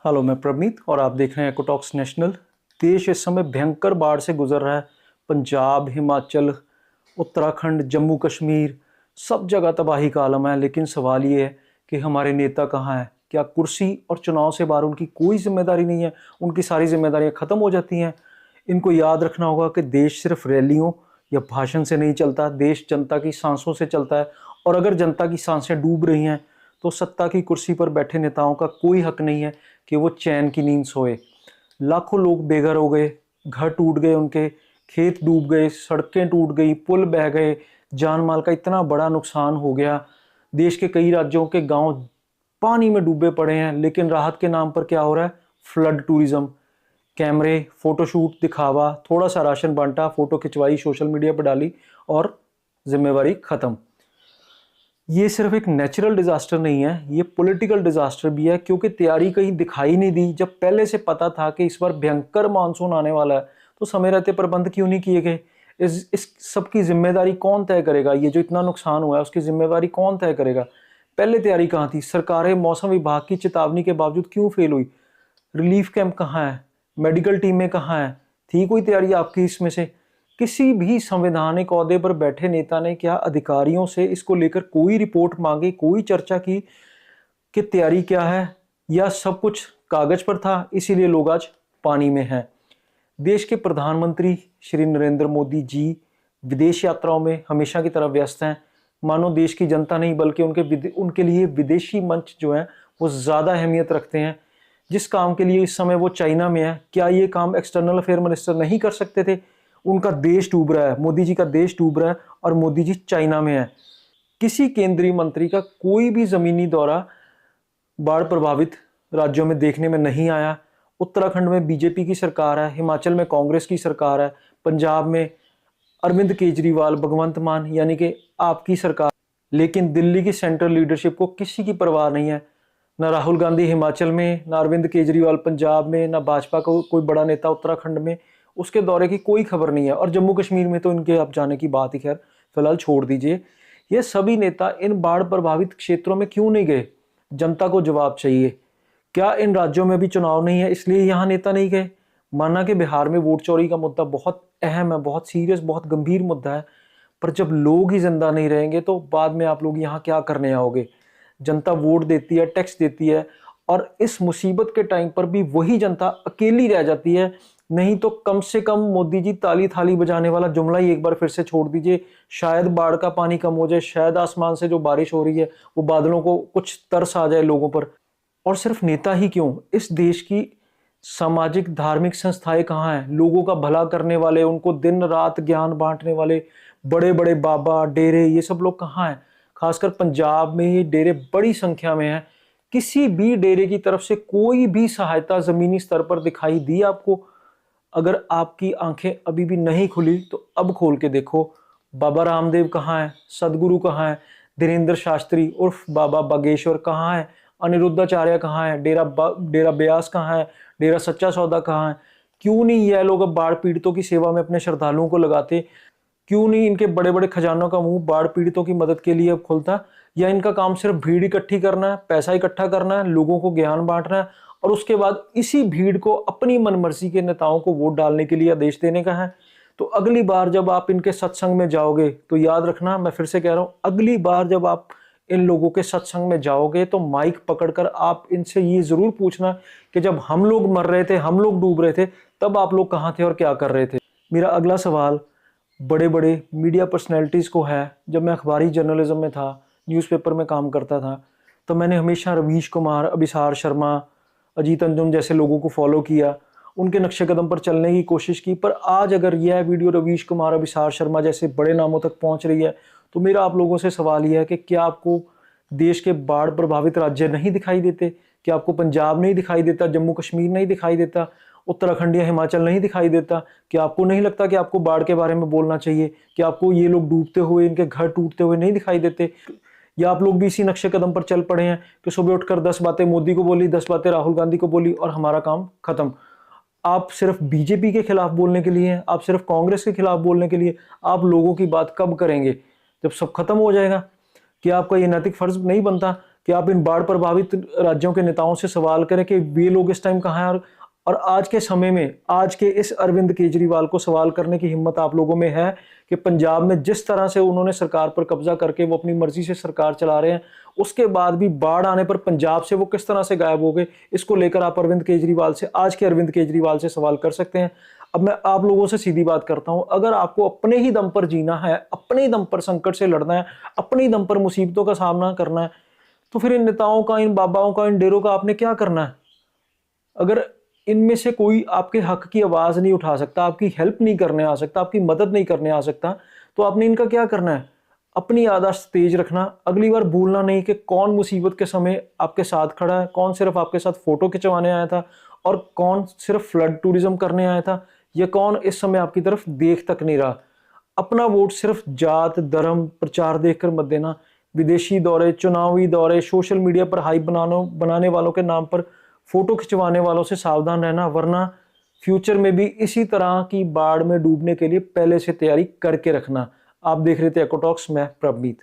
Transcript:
Hello, मैं प्रवनीत और आप देख रहे हैं इकोटॉक्स नेशनल। देश इस समय भयंकर बाढ़ से गुजर रहा है। पंजाब, हिमाचल, उत्तराखंड, जम्मू कश्मीर, सब जगह तबाही का आलम है। लेकिन सवाल ये है कि हमारे नेता कहाँ हैं? क्या कुर्सी और चुनाव से बाहर उनकी कोई जिम्मेदारी नहीं है? उनकी सारी जिम्मेदारियां खत्म हो जाती हैं। इनको याद रखना होगा कि देश सिर्फ रैलियों या भाषण से नहीं चलता, देश जनता की सांसों से चलता है। और अगर जनता की सांसें डूब रही हैं तो सत्ता की कुर्सी पर बैठे नेताओं का कोई हक नहीं है कि वो चैन की नींद सोए। लाखों लोग बेघर हो गए, घर टूट गए, उनके खेत डूब गए, सड़कें टूट गई, पुल बह गए, जान माल का इतना बड़ा नुकसान हो गया। देश के कई राज्यों के गांव पानी में डूबे पड़े हैं। लेकिन राहत के नाम पर क्या हो रहा है? Flood tourism. कैमरे, फोटोशूट, दिखावा, थोड़ा सा राशन बांटा, फोटो खिंचवाई, सोशल मीडिया पर डाली और जिम्मेवारी खत्म। ये सिर्फ एक नेचुरल डिजास्टर नहीं है, ये पॉलिटिकल डिजास्टर भी है। क्योंकि तैयारी कहीं दिखाई नहीं दी। जब पहले से पता था कि इस बार भयंकर मानसून आने वाला है तो समय रहते प्रबंध क्यों नहीं किए गए? इस सब की जिम्मेदारी कौन तय करेगा? ये जो इतना नुकसान हुआ है उसकी जिम्मेदारी कौन तय करेगा? पहले तैयारी कहाँ थी? सरकारें मौसम विभाग की चेतावनी के बावजूद क्यों फेल हुई? रिलीफ कैंप कहाँ है? मेडिकल टीमें कहाँ हैं? थी कोई तैयारी आपकी इसमें से? किसी भी संवैधानिक ओहदे पर बैठे नेता ने क्या अधिकारियों से इसको लेकर कोई रिपोर्ट मांगी, कोई चर्चा की कि तैयारी क्या है? या सब कुछ कागज पर था इसीलिए लोग आज पानी में हैं? देश के प्रधानमंत्री श्री नरेंद्र मोदी जी विदेश यात्राओं में हमेशा की तरह व्यस्त हैं। मानो देश की जनता नहीं बल्कि उनके लिए विदेशी मंच जो है वो ज़्यादा अहमियत रखते हैं। जिस काम के लिए इस समय वो चाइना में है, क्या ये काम एक्सटर्नल अफेयर मिनिस्टर नहीं कर सकते थे? उनका देश डूब रहा है, मोदी जी का देश डूब रहा है और मोदी जी चाइना में है। किसी केंद्रीय मंत्री का कोई भी जमीनी दौरा बाढ़ प्रभावित राज्यों में देखने में नहीं आया। उत्तराखंड में बीजेपी की सरकार है, हिमाचल में कांग्रेस की सरकार है, पंजाब में अरविंद केजरीवाल, भगवंत मान यानी कि आपकी सरकार। लेकिन दिल्ली की सेंट्रल लीडरशिप को किसी की परवाह नहीं है। ना राहुल गांधी हिमाचल में, ना अरविंद केजरीवाल पंजाब में, ना भाजपा का कोई बड़ा नेता उत्तराखंड में। उसके दौरे की कोई खबर नहीं है। और जम्मू कश्मीर में तो इनके अब जाने की बात ही खैर फिलहाल छोड़ दीजिए। ये सभी नेता इन बाढ़ प्रभावित क्षेत्रों में क्यों नहीं गए? जनता को जवाब चाहिए। क्या इन राज्यों में भी चुनाव नहीं है इसलिए यहाँ नेता नहीं गए? माना कि बिहार में वोट चोरी का मुद्दा बहुत अहम है, बहुत सीरियस, बहुत गंभीर मुद्दा है। पर जब लोग ही जिंदा नहीं रहेंगे तो बाद में आप लोग यहाँ क्या करने आओगे? जनता वोट देती है, टैक्स देती है और इस मुसीबत के टाइम पर भी वही जनता अकेली रह जाती है। नहीं तो कम से कम मोदी जी ताली थाली बजाने वाला जुमला ही एक बार फिर से छोड़ दीजिए। शायद बाढ़ का पानी कम हो जाए, शायद आसमान से जो बारिश हो रही है वो बादलों को कुछ तरस आ जाए लोगों पर। और सिर्फ नेता ही क्यों, इस देश की सामाजिक धार्मिक संस्थाएं कहाँ हैं? लोगों का भला करने वाले, उनको दिन रात ज्ञान बांटने वाले बड़े बड़े बाबा, डेरे, ये सब लोग कहाँ हैं? खासकर पंजाब में ये डेरे बड़ी संख्या में हैं। किसी भी डेरे की तरफ से कोई भी सहायता जमीनी स्तर पर दिखाई दी आपको? अगर आपकी आंखें अभी भी नहीं खुली तो अब खोल के देखो। बाबा रामदेव कहाँ है? सदगुरु कहाँ है? धीरेन्द्र शास्त्री उर्फ बाबा बागेश्वर कहाँ है? अनिरुद्धाचार्य कहाँ है? डेरा ब्यास कहाँ है? डेरा सच्चा सौदा कहाँ है? क्यों नहीं यह लोग अब बाढ़ पीड़ितों की सेवा में अपने श्रद्धालुओं को लगाते? क्यों नहीं इनके बड़े बड़े खजानों का मुंह बाढ़ पीड़ितों की मदद के लिए अब खुलता? या इनका काम सिर्फ भीड़ इकट्ठी करना है, पैसा इकट्ठा करना है, लोगों को ज्ञान बांटना है और उसके बाद इसी भीड़ को अपनी मनमर्जी के नेताओं को वोट डालने के लिए आदेश देने का है? तो अगली बार जब आप इनके सत्संग में जाओगे तो याद रखना, मैं फिर से कह रहा हूं, अगली बार जब आप इन लोगों के सत्संग में जाओगे तो माइक पकड़कर आप इनसे ये जरूर पूछना कि जब हम लोग मर रहे थे, हम लोग डूब रहे थे, तब आप लोग कहाँ थे और क्या कर रहे थे? मेरा अगला सवाल बड़े बड़े मीडिया पर्सनैलिटीज़ को है। जब मैं अखबारी जर्नलिज्म में था, न्यूज़पेपर में काम करता था, तो मैंने हमेशा रवीश कुमार, अभिसार शर्मा, अजीत अंजुम जैसे लोगों को फॉलो किया, उनके नक्शे कदम पर चलने की कोशिश की। पर आज अगर यह वीडियो रवीश कुमार, अभिसार शर्मा जैसे बड़े नामों तक पहुंच रही है तो मेरा आप लोगों से सवाल यह है कि क्या आपको देश के बाढ़ प्रभावित राज्य नहीं दिखाई देते? क्या आपको पंजाब नहीं दिखाई देता? जम्मू कश्मीर नहीं दिखाई देता? उत्तराखंड या हिमाचल नहीं दिखाई देता? क्या आपको नहीं लगता कि आपको बाढ़ के बारे में बोलना चाहिए? कि आपको ये लोग डूबते हुए, इनके घर टूटते हुए नहीं दिखाई देते? या आप लोग भी इसी नक्शे कदम पर चल पड़े हैं कि सुबह उठकर 10 बातें मोदी को बोली, 10 बातें राहुल गांधी को बोली और हमारा काम खत्म? आप सिर्फ बीजेपी के खिलाफ बोलने के लिए हैं, आप सिर्फ कांग्रेस के खिलाफ बोलने के लिए। आप लोगों की बात कब करेंगे? जब सब खत्म हो जाएगा। क्या आपका ये नैतिक फर्ज नहीं बनता कि आप इन बाढ़ प्रभावित राज्यों के नेताओं से सवाल करें कि वे लोग इस टाइम कहाँ हैं, और आज के समय में आज के इस अरविंद केजरीवाल को सवाल करने की हिम्मत आप लोगों में है कि पंजाब में जिस तरह से उन्होंने सरकार पर कब्जा करके वो अपनी मर्जी से सरकार चला रहे हैं, उसके बाद भी बाढ़ आने पर पंजाब से वो किस तरह से गायब हो गए, इसको लेकर आप अरविंद केजरीवाल से, आज के अरविंद केजरीवाल से सवाल कर सकते हैं। अब मैं आप लोगों से सीधी बात करता हूं, अगर आपको अपने ही दम पर जीना है, अपने ही दम पर संकट से लड़ना है, अपने ही दम पर मुसीबतों का सामना करना है, तो फिर इन नेताओं का, इन बाबाओं का, इन डेरों का आपने क्या करना है? अगर इनमें से कोई आपके हक की आवाज नहीं उठा सकता, आपकी हेल्प नहीं करने आ सकता, आपकी मदद नहीं करने आ सकता, तो आपने इनका क्या करना है? अपनी याददाश्त तेज रखना, अगली बार भूलना नहीं कि कौन मुसीबत के समय आपके साथ खड़ा है, कौन सिर्फ आपके साथ फोटो खिंचवाने आया था, और कौन सिर्फ फ्लड टूरिज्म करने आया था, या कौन इस समय आपकी तरफ देख तक नहीं रहा। अपना वोट सिर्फ जात, धर्म, प्रचार देखकर मत देना। विदेशी दौरे, चुनावी दौरे, सोशल मीडिया पर हाइप बनाने वालों के नाम पर फोटो खिंचवाने वालों से सावधान रहना, वरना फ्यूचर में भी इसी तरह की बाढ़ में डूबने के लिए पहले से तैयारी करके रखना। आप देख रहे थे इकोटॉक्स, मैं प्रभनीत।